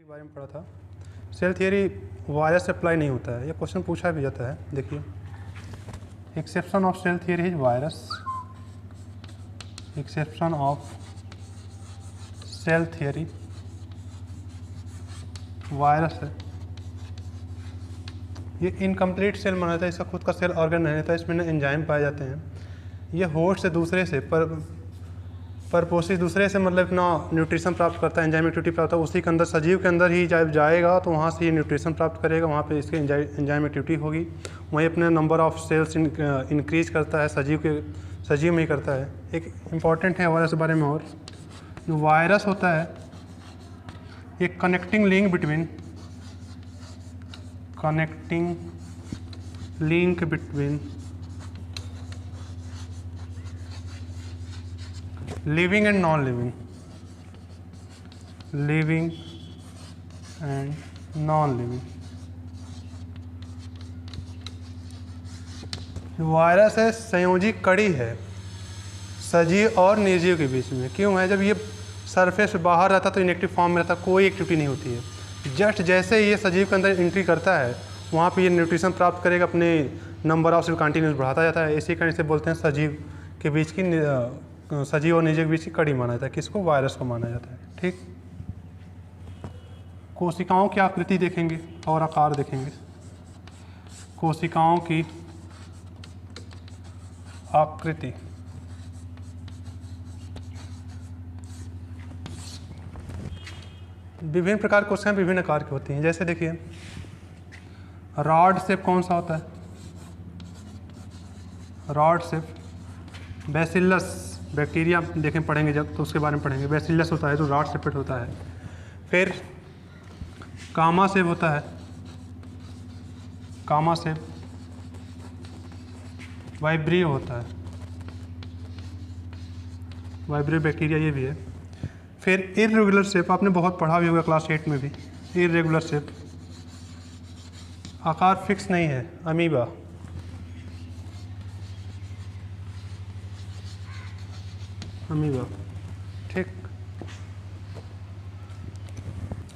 के बारे में पढ़ा था। सेल थियरी वायरस से अप्लाई नहीं होता है, ये क्वेश्चन पूछा भी जाता है। देखिए, exception of cell theory is virus, exception of cell theory virus है। ये इनकम्प्लीट सेल माना जाता है, इसका खुद का सेल ऑर्गन नहीं रहता, इसमें एंजाइम पाए जाते हैं। ये होस्ट से दूसरे से परपोसी दूसरे से मतलब अपना न्यूट्रिशन प्राप्त करता है, एंजाइम एक्टिविटी प्राप्त होता है, उसी के अंदर सजीव के अंदर ही जब जाएगा तो वहाँ से ये न्यूट्रिशन प्राप्त करेगा, वहाँ पे इसके एंजाइम एक्टिविटी होगी, वहीं अपने नंबर ऑफ सेल्स इंक्रीज करता है, सजीव में ही करता है। एक इम्पॉर्टेंट है वायरस के बारे में, और जो वायरस होता है एक connecting link between living and non living, living and non living. Virus है संयोजी कड़ी है सजीव और निर्जीव के बीच में। क्यों है? जब ये सरफेस पे बाहर रहता तो इनएक्टिव फॉर्म में रहता, कोई एक्टिविटी नहीं होती है। जस्ट जैसे ये सजीव के अंदर एंट्री करता है वहाँ पे ये न्यूट्रिशन प्राप्त करेगा, अपने नंबर ऑफ सेल कंटिन्यूस बढ़ाता जाता है। इसी कारण से बोलते हैं सजीव के बीच की, सजीव और निर्जीव के बीच की कड़ी माना जाता है। किसको? वायरस को माना जाता है। ठीक, कोशिकाओं की आकृति देखेंगे और आकार देखेंगे। कोशिकाओं की आकृति, विभिन्न प्रकार की कोशिकाएं विभिन्न आकार की होती हैं। जैसे देखिए, रॉड शेप कौन सा होता है? Rod shape. बैसिलस, बैक्टीरिया देखें पढ़ेंगे जब तो उसके बारे में पढ़ेंगे। बैसिलस होता है जो रॉड शेपेड होता है। फिर कामा शेप होता है, कामा शेप। वाइब्रियो होता है, वाइब्रियो बैक्टीरिया ये भी है। फिर इर्रेगुलर शेप, आपने बहुत पढ़ा भी होगा क्लास 8 में भी। इर्रेगुलर शेप, आकार फिक्स नहीं है, अमीबा। अमीबा, ठीक।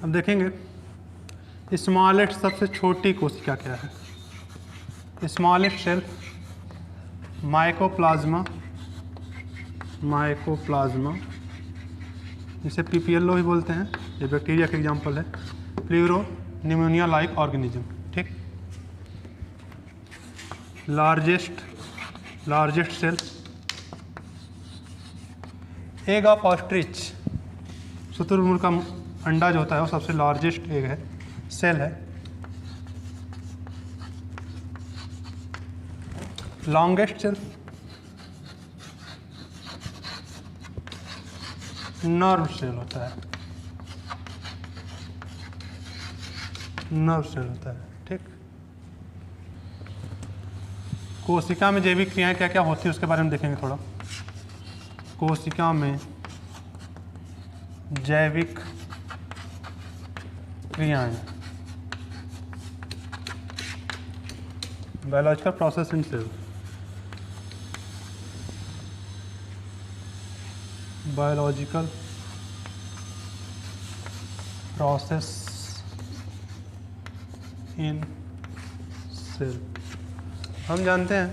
अब देखेंगे स्मॉलेस्ट, सबसे छोटी कोशिका क्या है? स्मॉलेस्ट सेल माइकोप्लाज्मा, माइकोप्लाज्मा जिसे पीपीएलओ भी बोलते हैं, ये बैक्टीरिया का एग्जाम्पल है। प्लूरो निमोनिया लाइक ऑर्गेनिज्म, ठीक। Largest cell egg of ostrich, शुतुरमुर्ग का अंडा जो होता है वो सबसे लार्जेस्ट एग है, सेल है। लॉन्गेस्ट सेल नर्व सेल होता है, नर्व सेल होता है, ठीक। कोशिका में जैविक क्रियाएं क्या क्या होती है उसके बारे में देखेंगे थोड़ा। कोशिका में जैविक क्रियाएं, biological process in cell, biological process in cell. हम जानते हैं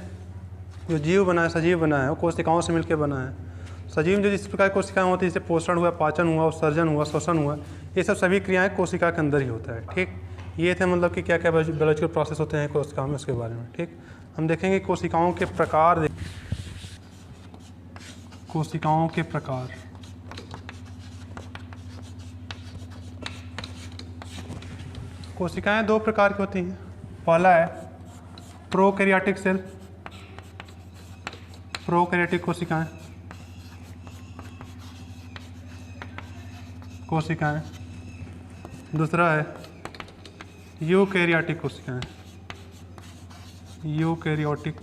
जो जीव बना है, सजीव बना है, वो कोशिकाओं से मिलकर बना है। सजीव में जो जिस प्रकार कोशिकाएं होती है, जैसे पोषण हुआ, पाचन हुआ, उत्सर्जन हुआ, श्वसन हुआ, ये सब सभी क्रियाएं कोशिका के अंदर ही होता है, ठीक। ये थे मतलब कि क्या क्या बायोलॉजिकल प्रोसेस होते हैं कोशिकाओं में, उसके बारे में, ठीक। हम देखेंगे कोशिकाओं के प्रकार, कोशिकाओं के प्रकार। कोशिकाएं दो प्रकार की होती हैं। पहला है प्रोकैरियोटिक सेल, प्रोकैरियोटिक कोशिकाएं, दूसरा है यूकैरियोटिक कोशिकाएं, यूकैरियोटिक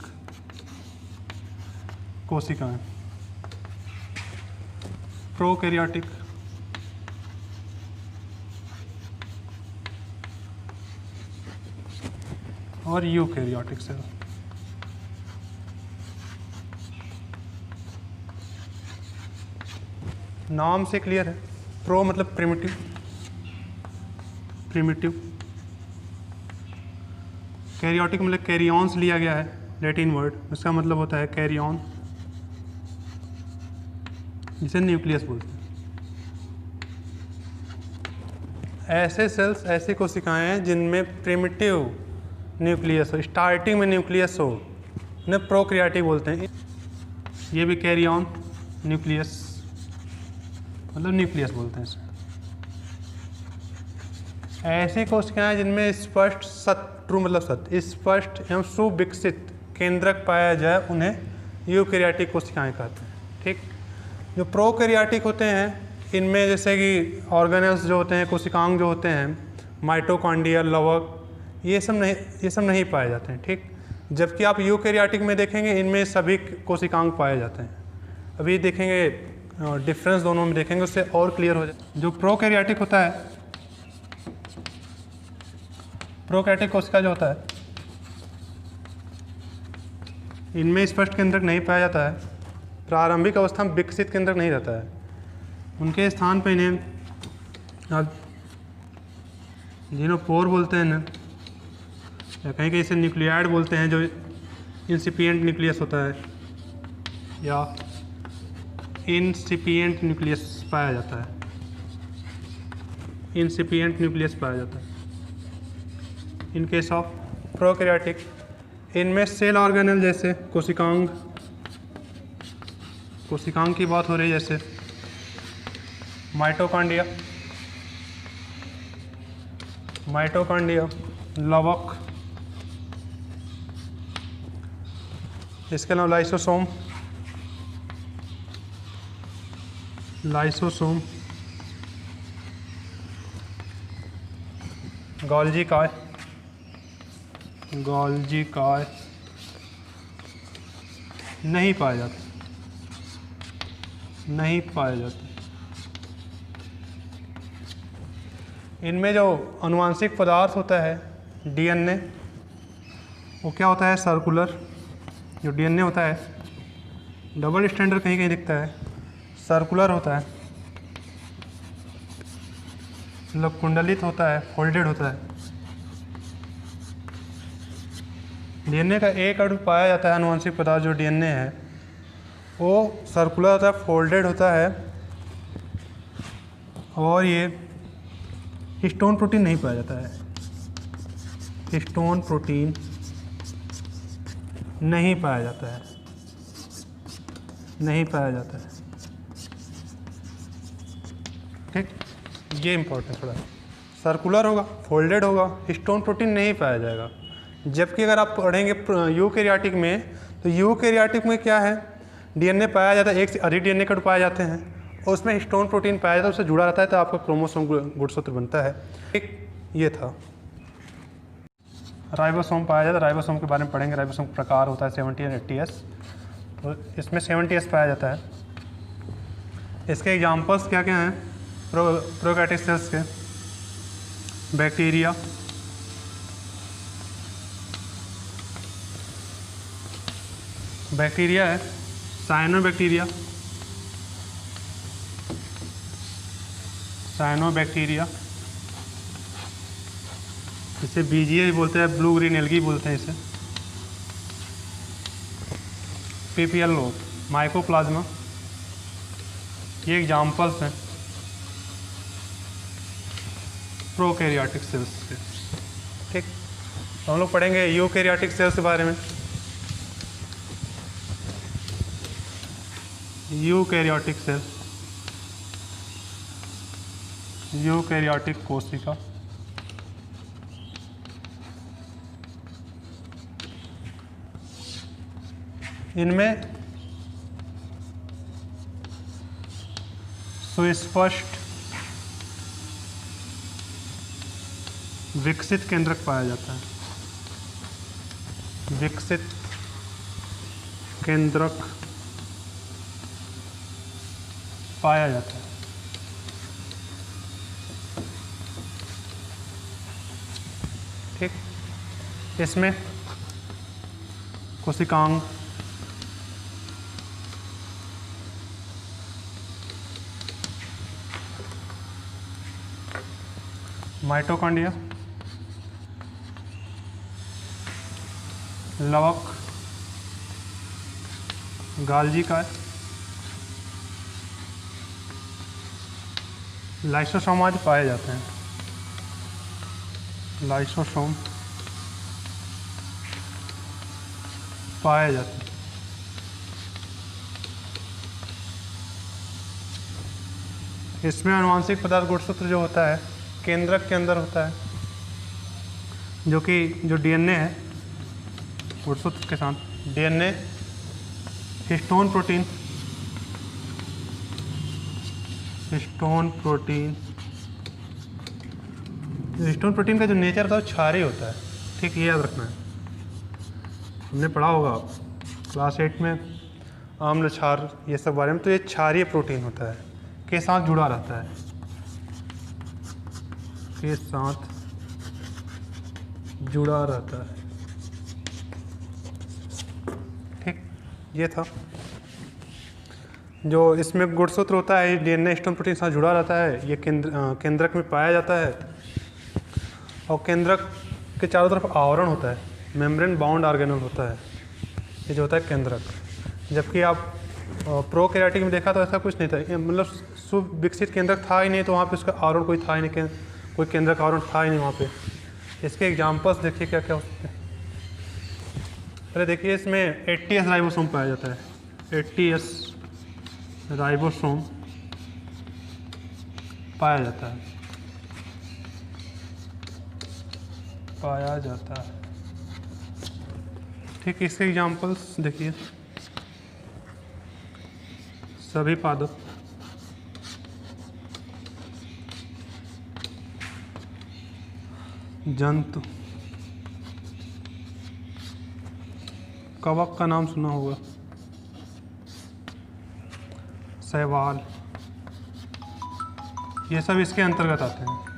कोशिकाएं। प्रोकैरियोटिक और यूकैरियोटिक सेल। नाम से क्लियर है। प्रो मतलब प्रिमिटिव, प्रिमिटिव। कैरियोटिक मतलब कैरियॉन्स लिया गया है, लैटिन वर्ड, इसका मतलब होता है कैरियॉन, जिसे न्यूक्लियस बोलते हैं। ऐसे सेल्स, ऐसी कोशिकाएं हैं जिनमें प्रिमिटिव न्यूक्लियस हो, स्टार्टिंग में न्यूक्लियस हो, उन्हें प्रोकैरियोटिक बोलते हैं। ये भी कैरियॉन न्यूक्लियस, मतलब न्यूक्लियस बोलते हैं इसे। ऐसी कोशिकाएं जिनमें स्पष्ट ट्रू मतलब सत्य, स्पष्ट एवं सुविकसित केंद्रक पाया जाए, उन्हें यूकैरियोटिक कोशिकाएं कहते हैं। ठीक। जो प्रोकैरियोटिक होते हैं, इनमें जैसे कि ऑर्गेनेल्स जो होते हैं, कोशिकांग जो होते हैं, माइटोकॉन्ड्रिया, लवक, ये सब नहीं पाए जाते हैं। ठीक। जबकि आप यूकैरियोटिक में देखेंगे, इनमें सभी कोशिकांग पाए जाते हैं। अभी देखेंगे डिफरेंस दोनों में देखेंगे, उससे और क्लियर हो जाए। जो प्रोकैरियोटिक होता है, प्रोकैरियोटिक कोशिका जो होता है, इनमें स्पष्ट केंद्रक नहीं पाया जाता है, प्रारंभिक अवस्था में विकसित केंद्रक नहीं रहता है। उनके स्थान पर इन्हें आप जीनोपोर बोलते हैं ना, या कहीं कहीं इसे न्यूक्लियाइड बोलते हैं, जो इंसिपिएंट न्यूक्लियस होता है, या इंसिपिएंट न्यूक्लियस पाया जाता है, इंसिपिएंट न्यूक्लियस पाया जाता है इन केस ऑफ प्रोकैरियोटिक। इनमें सेल ऑर्गेनेल जैसे कोशिकांग की बात हो रही है, जैसे माइटोकॉन्ड्रिया, लवक, इसके अलावा लाइसोसोम, गोल्जी काय नहीं पाए जाते। इनमें जो आनुवांशिक पदार्थ होता है, डीएनए, वो क्या होता है, सर्कुलर। जो डीएनए होता है, डबल स्टैंडर्ड कहीं कहीं दिखता है, सर्कुलर होता है, मतलब कुंडलित होता है, फोल्डेड होता है। डीएनए का एक अणु पाया जाता है, आनुवंशिक पदार्थ जो डीएनए है, वो सर्कुलर होता है, फोल्डेड होता है, और ये हिस्टोन प्रोटीन नहीं पाया जाता है। हिस्टोन प्रोटीन नहीं पाया जाता है। ठीक, ये इंपॉर्टेंट थोड़ा। सर्कुलर होगा, फोल्डेड होगा, हिस्टोन प्रोटीन नहीं पाया जाएगा। जबकि अगर आप पढ़ेंगे यूकैरियोटिक में, तो यूकैरियोटिक में क्या है, डीएनए पाया जाता है, एक से अधिक डीएनए कण पाए जाते हैं, और उसमें हिस्टोन प्रोटीन पाया जाता है, उससे जुड़ा रहता है, तो आपका क्रोमोसोम गुणसूत्र बनता है। ठीक, ये था। राइबोसोम पाया जाता है, राइबोसोम के बारे में पढ़ेंगे। राइबोसोम का प्रकार होता है 70 और 80S, तो इसमें 70S पाया जाता है। इसके एग्जाम्पल्स क्या क्या हैं प्रोकैरियोटिक सेल्स के? बैक्टीरिया, है साइनोबैक्टीरिया, इसे बीजीए बोलते हैं, ब्लू ग्रीन एल्गी बोलते हैं इसे। पीपीएलओ, माइकोप्लाज्मा, ये एग्जाम्पल्स हैं प्रोकैरियोटिक सेल्स के। ठीक, तो हम लोग पढ़ेंगे यूकैरियोटिक सेल्स के बारे में। यूकैरियोटिक सेल, यूकैरियोटिक कोशिका। इनमें सुस्पष्ट विकसित केंद्रक पाया जाता है। विकसित केंद्रक पाया जाता है। ठीक, इसमें कोशिकांग, माइटोकॉन्ड्रिया, लवक, गाल्जी काय, लाइसोसोम आज पाए जाते हैं। लाइसोसोम पाए जाते हैं। इसमें आनुवांशिक पदार्थ गुणसूत्र जो होता है केंद्रक के अंदर होता है, जो कि जो डीएनए है गुणसूत्र के साथ DNA, histone protein, histone protein, histone protein का जो नेचर होता है वो क्षारीय होता है, ठीक, ये याद रखना है। हमने पढ़ा होगा क्लास 8 में आम्ल क्षार ये सब बारे में, तो ये क्षारीय प्रोटीन होता है, के साथ जुड़ा रहता है, के साथ जुड़ा रहता है, ठीक, ये था। जो इसमें गुणसूत्र होता है डीएनए हिस्टोन प्रोटीन के साथ जुड़ा रहता है, ये केंद्रक में पाया जाता है, और केंद्रक के चारों तरफ आवरण होता है, मेम्ब्रेन बाउंड ऑर्गेनल होता है, ये जो होता है केंद्रक। जबकि आप प्रोकैरियोटिक में देखा तो ऐसा कुछ नहीं था, मतलब सुविकसित केंद्रक था ही नहीं, तो वहाँ पे उसका आवरण कोई था ही नहीं, कोई केंद्रक आवरण था ही नहीं वहाँ पे। इसके एग्जाम्पल्स देखिए क्या क्या हो सकते हैं। पहले देखिए इसमें 80S राइबोसोम पाया जाता है, 80S राइबोसोम पाया जाता है, पाया जाता है, ठीक। इसके एग्जाम्पल्स देखिए, सभी पादप, जंतु, कवक का नाम सुना होगा, शैवाल, ये सब इसके अंतर्गत आते हैं।